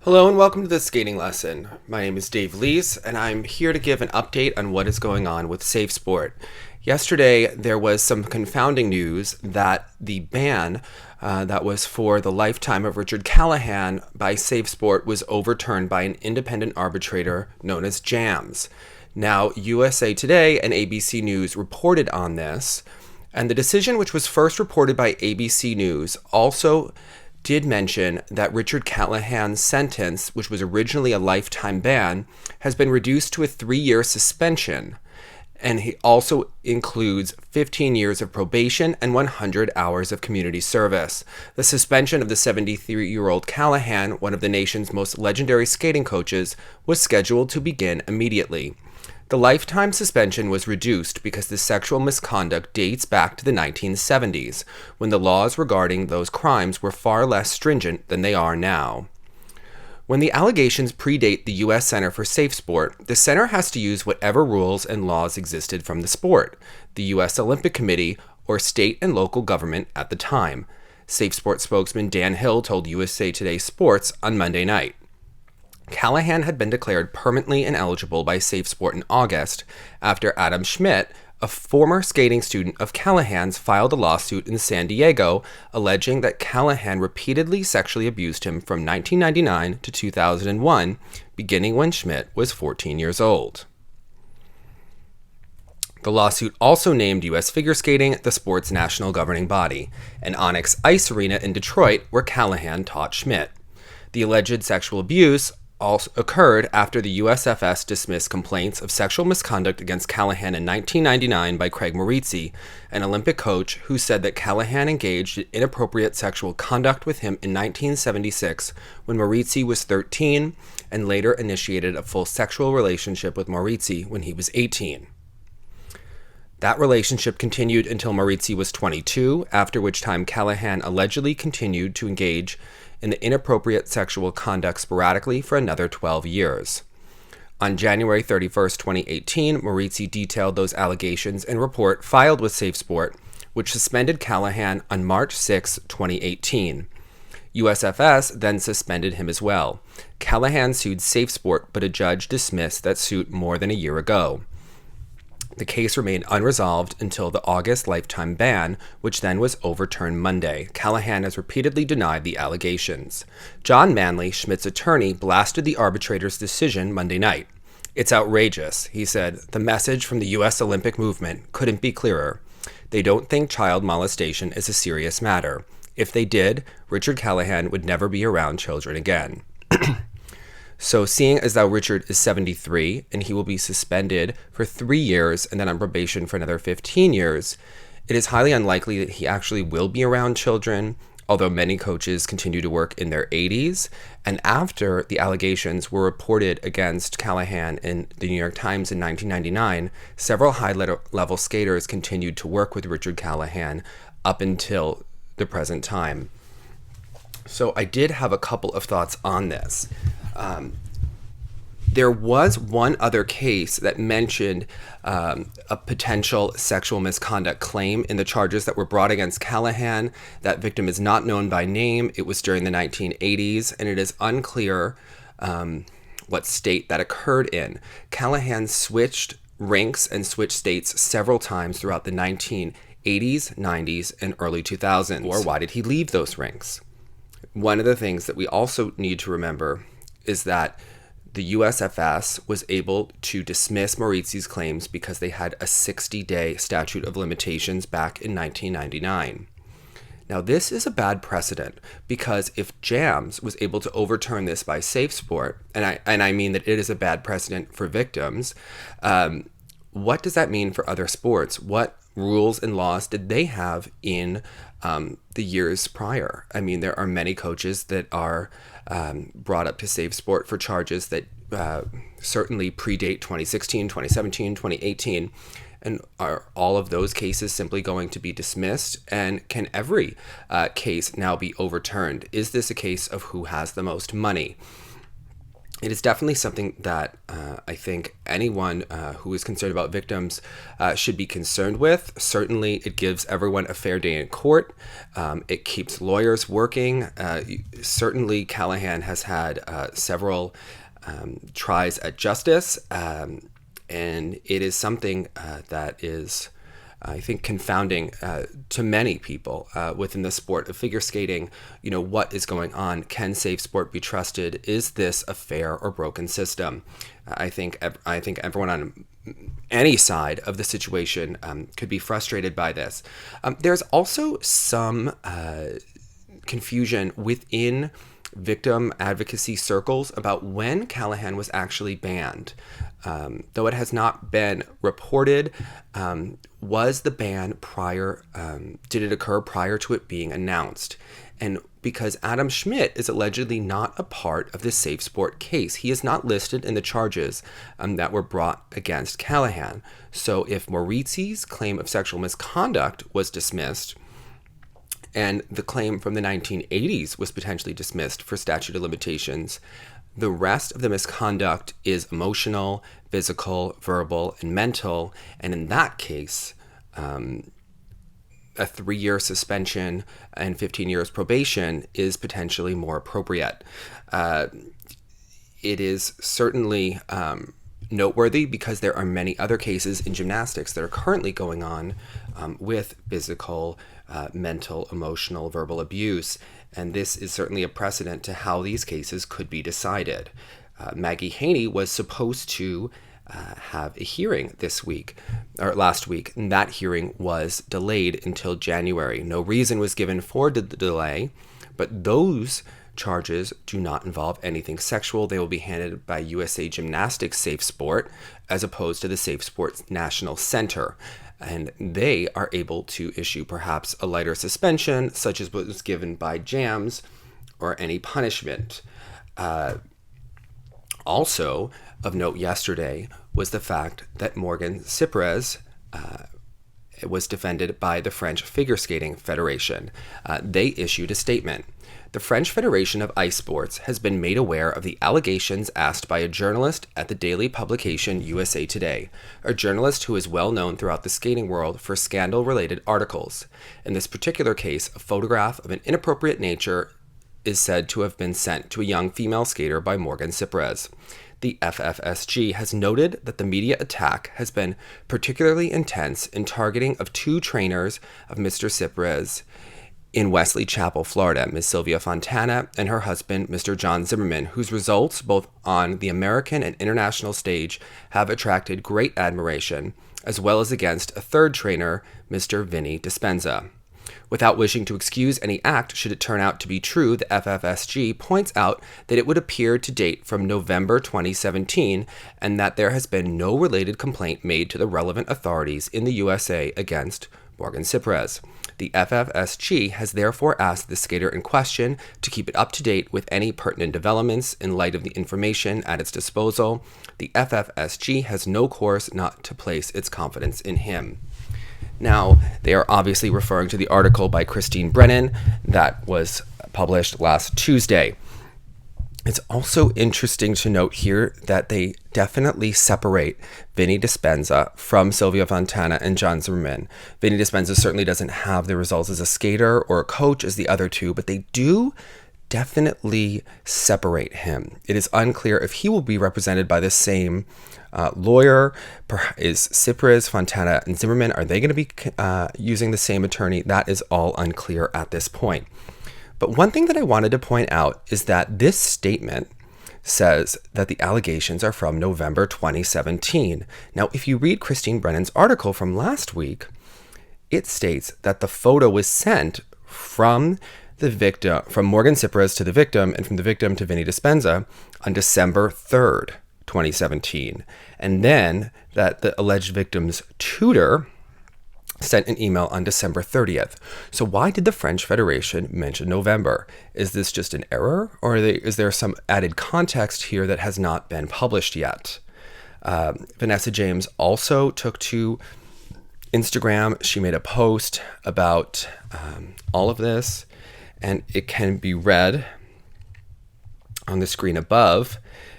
Hello and welcome to this skating lesson. My name is Dave Lees and I'm here to give an update on what is going on with SafeSport. Yesterday there was some confounding news that the ban that was for the lifetime of Richard Callahan by SafeSport was overturned by an independent arbitrator known as James. Now, USA Today and ABC News reported on this, and the decision, which was first reported by ABC News, also did mention that Richard Callahan's sentence, which was originally a lifetime ban, has been reduced to a 3-year suspension. And he also includes 15 years of probation and 100 hours of community service. The suspension of the 73-year-old Callahan, one of the nation's most legendary skating coaches, was scheduled to begin immediately. The lifetime suspension was reduced because the sexual misconduct dates back to the 1970s, when the laws regarding those crimes were far less stringent than they are now. When the allegations predate the U.S. Center for SafeSport, the center has to use whatever rules and laws existed from the sport, the U.S. Olympic Committee, or state and local government at the time. SafeSport spokesman Dan Hill told USA Today Sports on Monday night. Callahan had been declared permanently ineligible by SafeSport in August after Adam Schmidt, a former skating student of Callahan's, filed a lawsuit in San Diego alleging that Callahan repeatedly sexually abused him from 1999 to 2001, beginning when Schmidt was 14 years old. The lawsuit also named U.S. figure skating the sport's national governing body, an Onyx Ice Arena in Detroit where Callahan taught Schmidt. The alleged sexual abuse also occurred after the USFS dismissed complaints of sexual misconduct against Callahan in 1999 by Craig Maurizi, an Olympic coach who said that Callahan engaged in inappropriate sexual conduct with him in 1976 when Maurizi was 13, and later initiated a full sexual relationship with Maurizi when he was 18. That relationship continued until Maurizi was 22, after which time Callahan allegedly continued to engage in the inappropriate sexual conduct sporadically for another 12 years. On January 31, 2018, Maurizi detailed those allegations in a report filed with SafeSport, which suspended Callahan on March 6, 2018. USFS then suspended him as well. Callahan sued SafeSport, but a judge dismissed that suit more than a year ago. The case remained unresolved until the August lifetime ban, which then was overturned Monday. Callahan has repeatedly denied the allegations. John Manley, Schmidt's attorney, blasted the arbitrator's decision Monday night. "It's outrageous," he said. "The message from the U.S. Olympic movement couldn't be clearer. They don't think child molestation is a serious matter. If they did, Richard Callahan would never be around children again." So seeing as though Richard is 73 and he will be suspended for 3 years and then on probation for another 15 years, it is highly unlikely that he actually will be around children, although many coaches continue to work in their 80s. And after the allegations were reported against Callahan in the New York Times in 1999, several high-level skaters continued to work with Richard Callahan up until the present time. So I did have a couple of thoughts on this. There was one other case that mentioned a potential sexual misconduct claim in the charges that were brought against Callahan. That victim is not known by name. It was during the 1980s, and it is unclear what state that occurred in. Callahan switched rinks and switched states several times throughout the 1980s, 90s, and early 2000s. Or why did he leave those rinks? One of the things that we also need to remember is that the USFS was able to dismiss Maurizi's claims because they had a 60-day statute of limitations back in 1999. Now, this is a bad precedent because if James was able to overturn this by SafeSport, and I mean that it is a bad precedent for victims, what does that mean for other sports? What rules and laws did they have in the years prior? I mean, there are many coaches that are brought up to SafeSport for charges that certainly predate 2016, 2017, 2018. And are all of those cases simply going to be dismissed? And can every case now be overturned? Is this a case of who has the most money? it is definitely something that I think anyone who is concerned about victims should be concerned with. Certainly, it gives everyone a fair day in court. It keeps lawyers working. Certainly, Callahan has had several tries at justice, and it is something that is, I think, confounding to many people within the sport of figure skating. What is going on? Can SafeSport be trusted? Is this a fair or broken system? I think everyone on any side of the situation could be frustrated by this. There's also some confusion within victim advocacy circles about when Callahan was actually banned. Though it has not been reported, was the ban did it occur prior to it being announced? And because Adam Schmidt is allegedly not a part of the SafeSport case, he is not listed in the charges that were brought against Callahan. So if Maurizi's claim of sexual misconduct was dismissed, and the claim from the 1980s was potentially dismissed for statute of limitations, the rest of the misconduct is emotional, physical, verbal, and mental. And in that case, a 3-year suspension and 15 years probation is potentially more appropriate. It is certainly noteworthy because there are many other cases in gymnastics that are currently going on with physical, mental, emotional, verbal abuse. And this is certainly a precedent to how these cases could be decided. Maggie Haney was supposed to have a hearing last week, and that hearing was delayed until January. No reason was given for the delay, but those charges do not involve anything sexual. They will be handled by USA Gymnastics SafeSport as opposed to the SafeSport National Center. And they are able to issue perhaps a lighter suspension, such as what was given by Jams, or any punishment. Also of note yesterday was the fact that Morgan Cipres was defended by the French Figure Skating Federation. They issued a statement. The French Federation of Ice Sports has been made aware of the allegations asked by a journalist at the daily publication USA Today, a journalist who is well known throughout the skating world for scandal-related articles. In this particular case, a photograph of an inappropriate nature is said to have been sent to a young female skater by Morgan Cipres. The FFSG has noted that the media attack has been particularly intense in targeting of 2 trainers of Mr. Cipres in Wesley Chapel, Florida, Ms. Sylvia Fontana and her husband, Mr. John Zimmerman, whose results both on the American and international stage have attracted great admiration, as well as against a 3rd trainer, Mr. Vinny Dispenza. Without wishing to excuse any act should it turn out to be true, the FFSG points out that it would appear to date from November 2017 and that there has been no related complaint made to the relevant authorities in the USA against Morgan Cipres. The FFSG has therefore asked the skater in question to keep it up to date with any pertinent developments in light of the information at its disposal. The FFSG has no course not to place its confidence in him. Now, they are obviously referring to the article by Christine Brennan that was published last Tuesday. It's also interesting to note here that they definitely separate Vinny Dispenza from Sylvia Fontana and John Zimmerman. Vinny Dispenza certainly doesn't have the results as a skater or a coach as the other two, but they do definitely separate him. It is unclear if he will be represented by the same lawyer. Is Cipres, Fontana, and Zimmerman, are they going to be using the same attorney? That is all unclear at this point. But one thing that I wanted to point out is that this statement says that the allegations are from November 2017. Now, if you read Christine Brennan's article from last week, it states that the photo was sent from the victim, from Morgan Cipres to the victim, and from the victim to Vinny Dispenza on December 3rd, 2017. And then that the alleged victim's tutor sent an email on December 30th. So why did the French Federation mention November? Is this just an error, or is there some added context here that has not been published yet? Vanessa James also took to Instagram. She made a post about all of this, and it can be read on the screen above.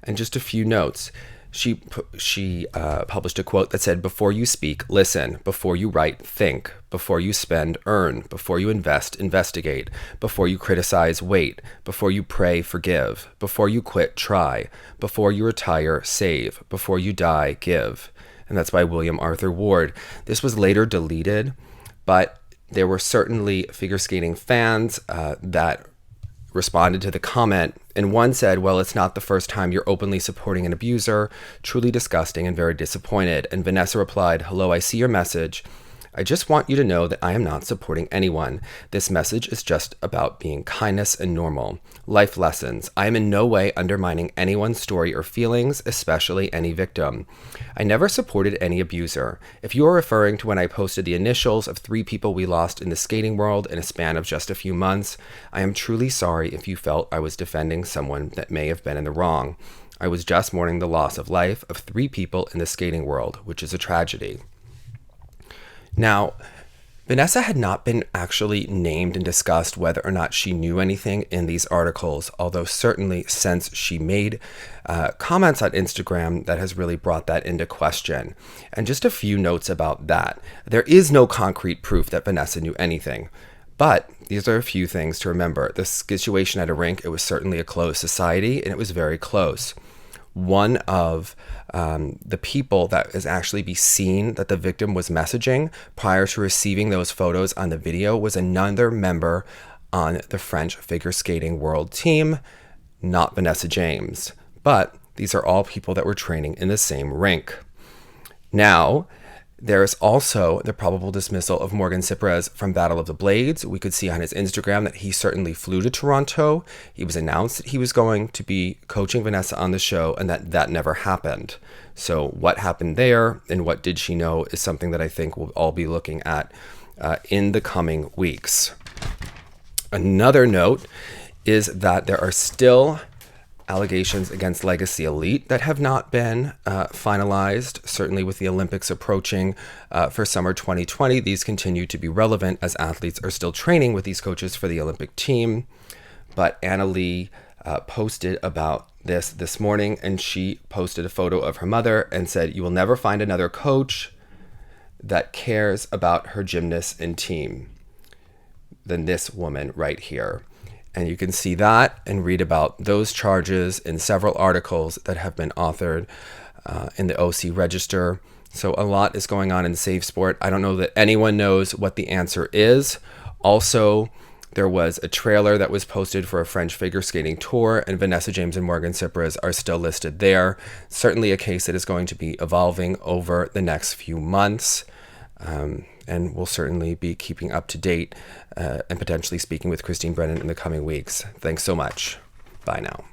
And just a few notes. She published a quote that said, "Before you speak, listen. Before you write, think. Before you spend, earn. Before you invest, investigate. Before you criticize, wait. Before you pray, forgive. Before you quit, try. Before you retire, save. Before you die, give." And that's by William Arthur Ward. This was later deleted, but there were certainly figure skating fans that responded to the comment, and one said, "Well, it's not the first time you're openly supporting an abuser. Truly disgusting and very disappointed." And Vanessa replied, "Hello, I see your message. I just want you to know that I am not supporting anyone. This message is just about being kindness and normal. Life lessons. I am in no way undermining anyone's story or feelings, especially any victim. I never supported any abuser. If you are referring to when I posted the initials of 3 people we lost in the skating world in a span of just a few months, I am truly sorry if you felt I was defending someone that may have been in the wrong. I was just mourning the loss of life of 3 people in the skating world, which is a tragedy." Now, Vanessa had not been actually named and discussed whether or not she knew anything in these articles, although certainly since she made comments on Instagram, that has really brought that into question. And just a few notes about that. There is no concrete proof that Vanessa knew anything, but these are a few things to remember. The situation at a rink, it was certainly a closed society, and it was very close. One of the people that is actually be seen that the victim was messaging prior to receiving those photos on the video was another member on the French figure skating world team, not Vanessa James. But these are all people that were training in the same rink. Now, there is also the probable dismissal of Morgan Cipres from Battle of the Blades. We could see on his Instagram that he certainly flew to Toronto. He was announced that he was going to be coaching Vanessa on the show, and that never happened. So what happened there and what did she know is something that I think we'll all be looking at in the coming weeks. Another note is that there are still allegations against Legacy Elite that have not been finalized. Certainly with the Olympics approaching for summer 2020, these continue to be relevant as athletes are still training with these coaches for the Olympic team. But Anna Lee posted about this morning, and she posted a photo of her mother and said, "You will never find another coach that cares about her gymnasts and team than this woman right here." And you can see that and read about those charges in several articles that have been authored in the OC Register. So a lot is going on in SafeSport. I don't know that anyone knows what the answer is. Also, there was a trailer that was posted for a French figure skating tour, and Vanessa James and Morgan Cipres are still listed there. Certainly a case that is going to be evolving over the next few months. And we'll certainly be keeping up to date and potentially speaking with Christine Brennan in the coming weeks. Thanks so much. Bye now.